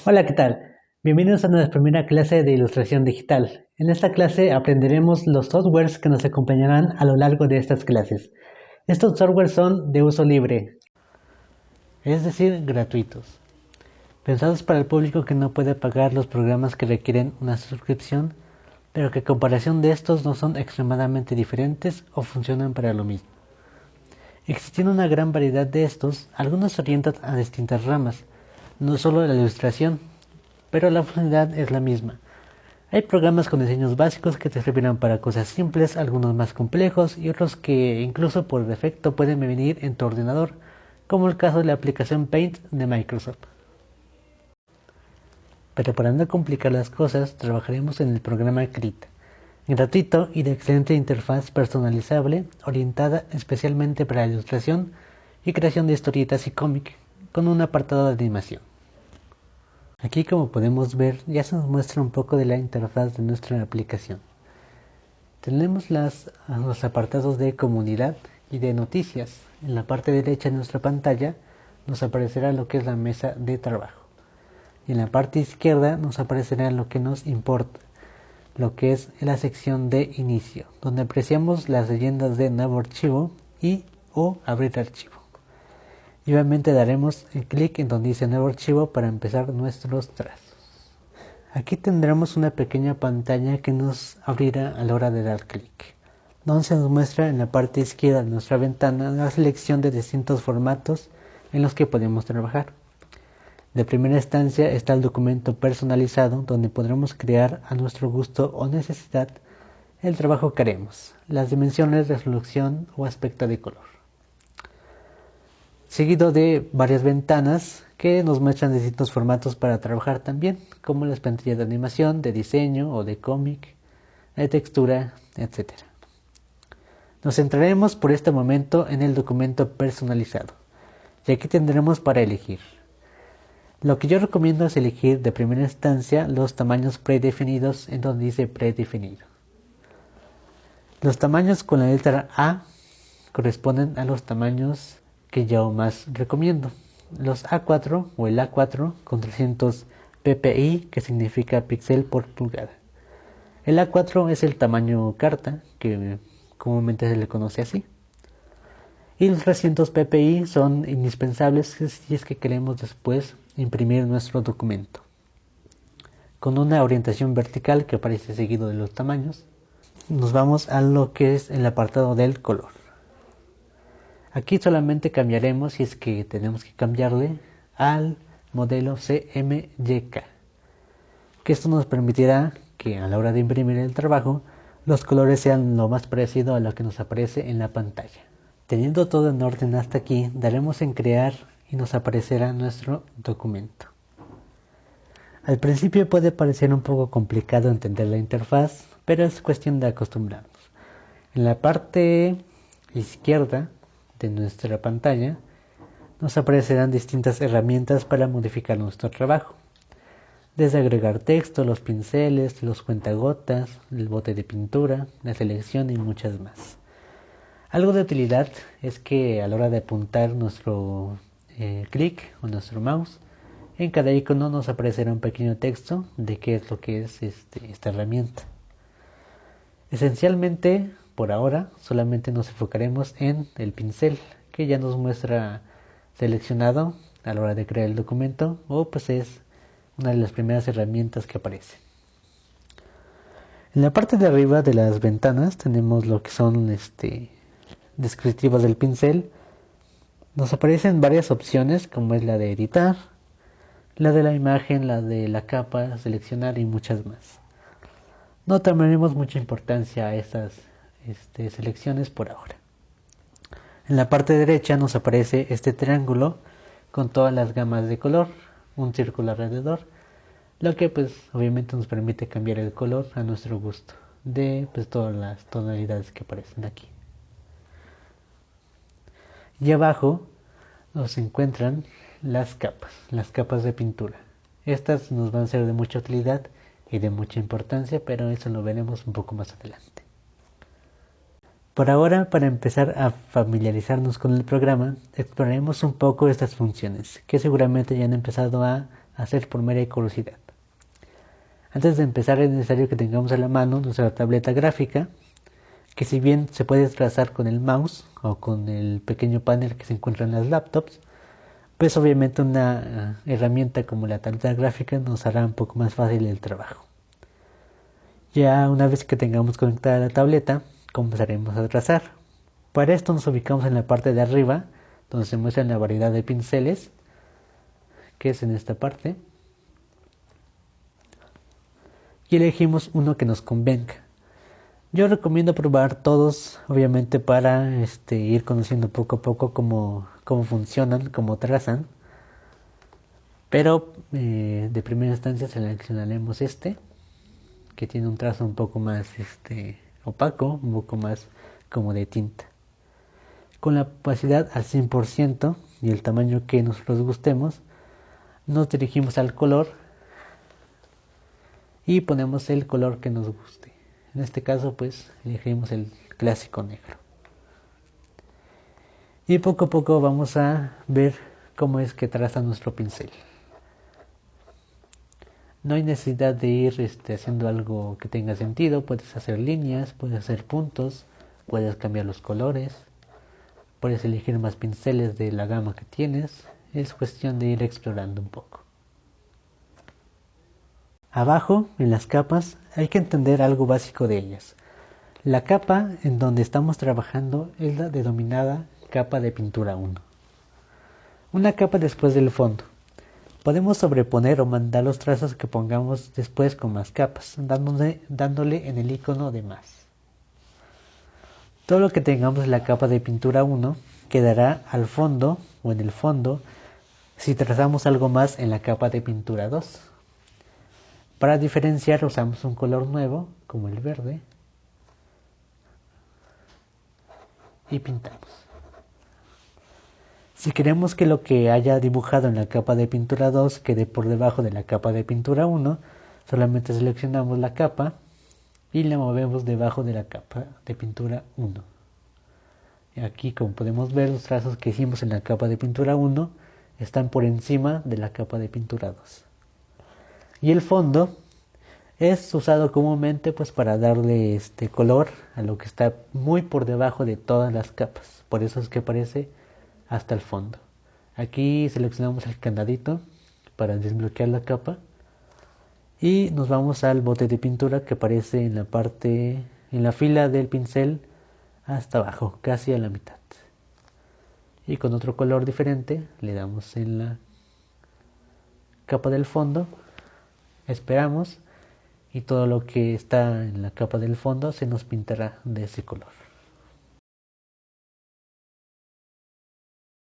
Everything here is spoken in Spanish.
Hola, ¿qué tal? Bienvenidos a nuestra primera clase de ilustración digital. En esta clase aprenderemos los softwares que nos acompañarán a lo largo de estas clases. Estos softwares son de uso libre, es decir, gratuitos, pensados para el público que no puede pagar los programas que requieren una suscripción, pero que a comparación de estos no son extremadamente diferentes o funcionan para lo mismo. Existiendo una gran variedad de estos, algunos se orientan a distintas ramas, no solo la ilustración, pero la funcionalidad es la misma. Hay programas con diseños básicos que te servirán para cosas simples, algunos más complejos y otros que incluso por defecto pueden venir en tu ordenador, como el caso de la aplicación Paint de Microsoft. Pero para no complicar las cosas, trabajaremos en el programa Krita, gratuito y de excelente interfaz personalizable, orientada especialmente para la ilustración y creación de historietas y cómic, con un apartado de animación. Aquí, como podemos ver, ya se nos muestra un poco de la interfaz de nuestra aplicación. Tenemos los apartados de comunidad y de noticias. En la parte derecha de nuestra pantalla nos aparecerá lo que es la mesa de trabajo. Y en la parte izquierda nos aparecerá lo que nos importa, lo que es la sección de inicio, donde apreciamos las leyendas de nuevo archivo y o abrir archivo. Y obviamente daremos el clic en donde dice nuevo archivo para empezar nuestros trazos. Aquí tendremos una pequeña pantalla que nos abrirá a la hora de dar clic, donde se nos muestra en la parte izquierda de nuestra ventana la selección de distintos formatos en los que podemos trabajar. De primera instancia está el documento personalizado, donde podremos crear a nuestro gusto o necesidad el trabajo que haremos, las dimensiones, resolución o aspecto de color. Seguido de varias ventanas que nos muestran distintos formatos para trabajar también, como las plantillas de animación, de diseño o de cómic, de textura, etc. Nos centraremos por este momento en el documento personalizado, y aquí tendremos para elegir. Lo que yo recomiendo es elegir de primera instancia los tamaños predefinidos en donde dice predefinido. Los tamaños con la letra A corresponden a los tamaños que yo más recomiendo. Los A4 o el A4 con 300 ppi, que significa píxel por pulgada. El A4 es el tamaño carta, que comúnmente se le conoce así. Y los 300 ppi son indispensables si es que queremos después imprimir nuestro documento. Con una orientación vertical que aparece seguido de los tamaños, nos vamos a lo que es el apartado del color. Aquí solamente cambiaremos, si es que tenemos que cambiarle, al modelo CMYK, que esto nos permitirá que a la hora de imprimir el trabajo los colores sean lo más parecido a lo que nos aparece en la pantalla. Teniendo todo en orden hasta aquí, daremos en crear y nos aparecerá nuestro documento. Al principio puede parecer un poco complicado entender la interfaz, pero es cuestión de acostumbrarnos. En la parte izquierda de nuestra pantalla nos aparecerán distintas herramientas para modificar nuestro trabajo, desde agregar texto, los pinceles, los cuentagotas, el bote de pintura, la selección y muchas más. Algo de utilidad es que a la hora de apuntar nuestro clic o nuestro mouse, en cada icono nos aparecerá un pequeño texto de qué es lo que es esta herramienta. Esencialmente, por ahora, solamente nos enfocaremos en el pincel, que ya nos muestra seleccionado a la hora de crear el documento, o pues es una de las primeras herramientas que aparece. En la parte de arriba de las ventanas tenemos lo que son descriptivos del pincel. Nos aparecen varias opciones, como es la de editar, la de la imagen, la de la capa, seleccionar y muchas más. No tomaremos mucha importancia a estas selecciones por ahora. En la parte derecha nos aparece este triángulo con todas las gamas de color, un círculo alrededor, lo que pues obviamente nos permite cambiar el color a nuestro gusto de pues todas las tonalidades que aparecen aquí. Y abajo nos encuentran las capas de pintura. Estas nos van a ser de mucha utilidad y de mucha importancia, pero eso lo veremos un poco más adelante. Por ahora, para empezar a familiarizarnos con el programa, exploraremos un poco estas funciones, que seguramente ya han empezado a hacer por mera curiosidad. Antes de empezar es necesario que tengamos a la mano nuestra tableta gráfica, que si bien se puede trazar con el mouse o con el pequeño panel que se encuentra en las laptops, pues obviamente una herramienta como la tableta gráfica nos hará un poco más fácil el trabajo. Ya una vez que tengamos conectada la tableta, comenzaremos a trazar. Para esto nos ubicamos en la parte de arriba, donde se muestra la variedad de pinceles, que es en esta parte, y elegimos uno que nos convenga. Yo recomiendo probar todos, obviamente para ir conociendo poco a poco cómo funcionan, cómo trazan. Pero de primera instancia seleccionaremos que tiene un trazo un poco más opaco, un poco más como de tinta. Con la opacidad al 100% y el tamaño que nosotros gustemos, nos dirigimos al color y ponemos el color que nos guste. En este caso pues elegimos el clásico negro. Y poco a poco vamos a ver cómo es que traza nuestro pincel. No hay necesidad de ir haciendo algo que tenga sentido. Puedes hacer líneas, puedes hacer puntos, puedes cambiar los colores, puedes elegir más pinceles de la gama que tienes. Es cuestión de ir explorando un poco. Abajo, en las capas, hay que entender algo básico de ellas. La capa en donde estamos trabajando es la denominada capa de pintura 1. Una capa después del fondo. Podemos sobreponer o mandar los trazos que pongamos después con más capas, dándole en el icono de más. Todo lo que tengamos en la capa de pintura 1 quedará al fondo o en el fondo si trazamos algo más en la capa de pintura 2. Para diferenciar usamos un color nuevo, como el verde, y pintamos. Si queremos que lo que haya dibujado en la capa de pintura 2 quede por debajo de la capa de pintura 1, solamente seleccionamos la capa y la movemos debajo de la capa de pintura 1. Y aquí, como podemos ver, los trazos que hicimos en la capa de pintura 1 están por encima de la capa de pintura 2. Y el fondo es usado comúnmente pues para darle color a lo que está muy por debajo de todas las capas. Por eso es que aparece hasta el fondo. Aquí seleccionamos el candadito para desbloquear la capa y nos vamos al bote de pintura que aparece en la fila del pincel hasta abajo, casi a la mitad. Y con otro color diferente le damos en la capa del fondo, esperamos y todo lo que está en la capa del fondo se nos pintará de ese color.